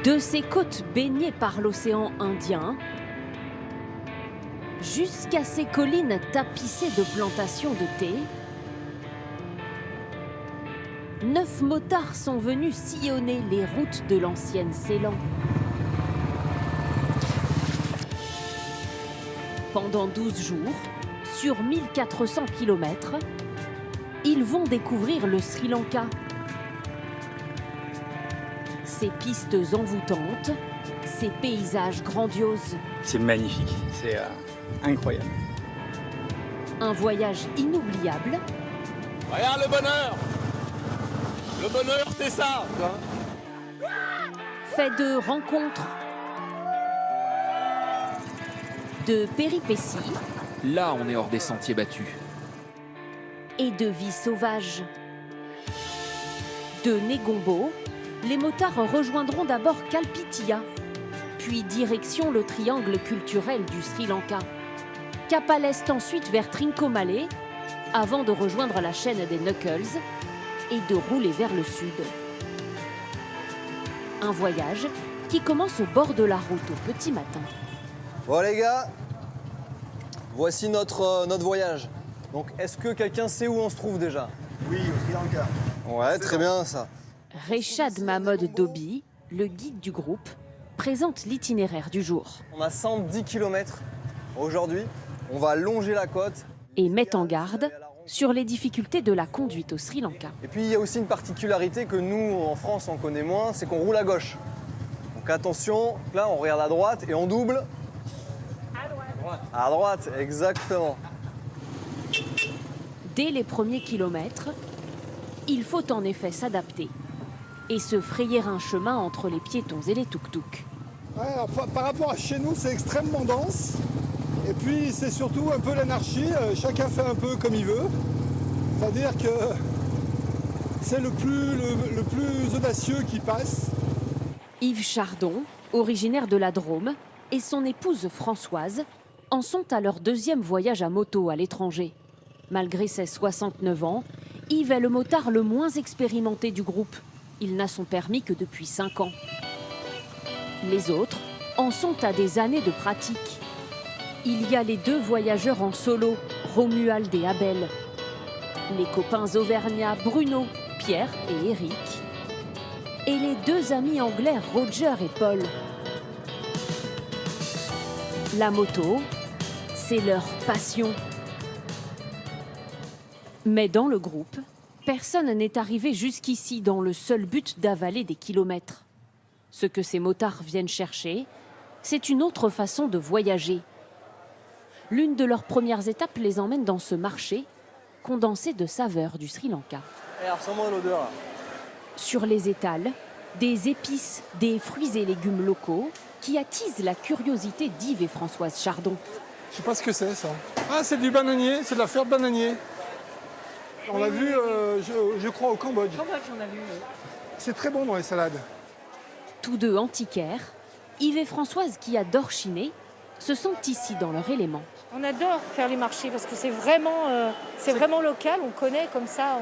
De ces côtes baignées par l'océan Indien, jusqu'à ces collines tapissées de plantations de thé, 9 motards sont venus sillonner les routes de l'ancienne Ceylan. Pendant 12 jours, sur 1400 km, ils vont découvrir le Sri Lanka. Ses pistes envoûtantes, ses paysages grandioses. C'est magnifique, c'est incroyable. Un voyage inoubliable. Regarde le bonheur! Le bonheur, c'est ça! Fait de rencontres, de péripéties. Là, on est hors des sentiers battus. Et de vie sauvage. De Negombo, les motards rejoindront d'abord Kalpitiya, puis direction le triangle culturel du Sri Lanka. Cap à l'est ensuite vers Trincomalee, avant de rejoindre la chaîne des Knuckles et de rouler vers le sud. Un voyage qui commence au bord de la route au petit matin. Bon les gars, voici notre voyage. Donc est-ce que quelqu'un sait où on se trouve déjà? Oui, au Sri Lanka. Ouais, très bien ça. Reshad Mahmoud Dobi, le guide du groupe, présente l'itinéraire du jour. On a 110 km aujourd'hui, on va longer la côte. Et met en garde sur les difficultés de la conduite au Sri Lanka. Et puis il y a aussi une particularité que nous en France on connaît moins, c'est qu'on roule à gauche. Donc attention, là on regarde à droite et on double. À droite, exactement. Dès les premiers kilomètres, il faut en effet s'adapter et se frayer un chemin entre les piétons et les tuk-tuk. Ouais, alors, par rapport à chez nous, c'est extrêmement dense. Et puis c'est surtout un peu l'anarchie, chacun fait un peu comme il veut. C'est-à-dire que c'est le plus audacieux qui passe. Yves Chardon, originaire de la Drôme, et son épouse Françoise en sont à leur deuxième voyage à moto à l'étranger. Malgré ses 69 ans, Yves est le motard le moins expérimenté du groupe. Il n'a son permis que depuis 5 ans. Les autres en sont à des années de pratique. Il y a les 2 voyageurs en solo, Romuald et Abel. Les copains auvergnats Bruno, Pierre et Eric. Et les 2 amis anglais Roger et Paul. La moto, c'est leur passion. Mais dans le groupe, personne n'est arrivé jusqu'ici dans le seul but d'avaler des kilomètres. Ce que ces motards viennent chercher, c'est une autre façon de voyager. L'une de leurs premières étapes les emmène dans ce marché condensé de saveurs du Sri Lanka. Et ressens-moi l'odeur là. Sur les étals, des épices, des fruits et légumes locaux qui attisent la curiosité d'Yves et Françoise Chardon. Je sais pas ce que c'est ça. Ah, c'est du bananier, c'est de la fleur de bananier. On l'a vu, je crois, au Cambodge. On a vu. C'est très bon dans les salades. Tous 2 antiquaires, Yves et Françoise qui adorent chiner, se sentent ici dans leur élément. On adore faire les marchés parce que c'est vraiment local, on connaît comme ça,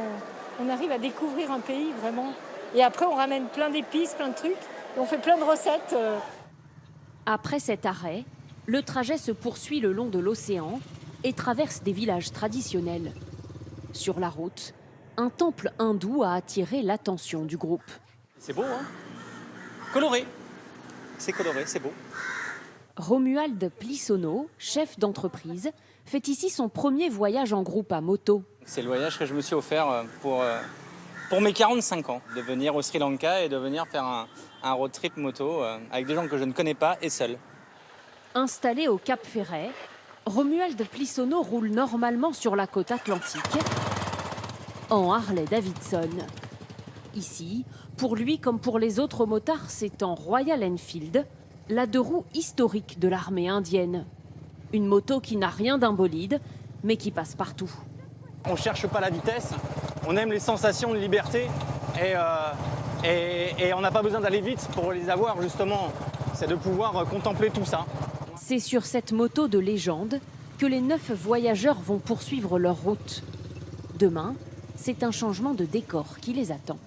on arrive à découvrir un pays vraiment. Et après on ramène plein d'épices, plein de trucs, et on fait plein de recettes. Après cet arrêt, le trajet se poursuit le long de l'océan et traverse des villages traditionnels. Sur la route, un temple hindou a attiré l'attention du groupe. C'est beau, hein? Coloré. C'est coloré, c'est beau. Romuald Plissono, chef d'entreprise, fait ici son premier voyage en groupe à moto. C'est le voyage que je me suis offert pour mes 45 ans, de venir au Sri Lanka et de venir faire un road trip moto avec des gens que je ne connais pas et seul. Installé au Cap Ferret, Romuald Plissono roule normalement sur la côte atlantique en Harley-Davidson. Ici, pour lui comme pour les autres motards, c'est en Royal Enfield, la 2 roues historique de l'armée indienne. Une moto qui n'a rien d'un bolide, mais qui passe partout. On ne cherche pas la vitesse, on aime les sensations de liberté et on n'a pas besoin d'aller vite pour les avoir justement. C'est de pouvoir contempler tout ça. C'est sur cette moto de légende que les 9 voyageurs vont poursuivre leur route. Demain, c'est un changement de décor qui les attend.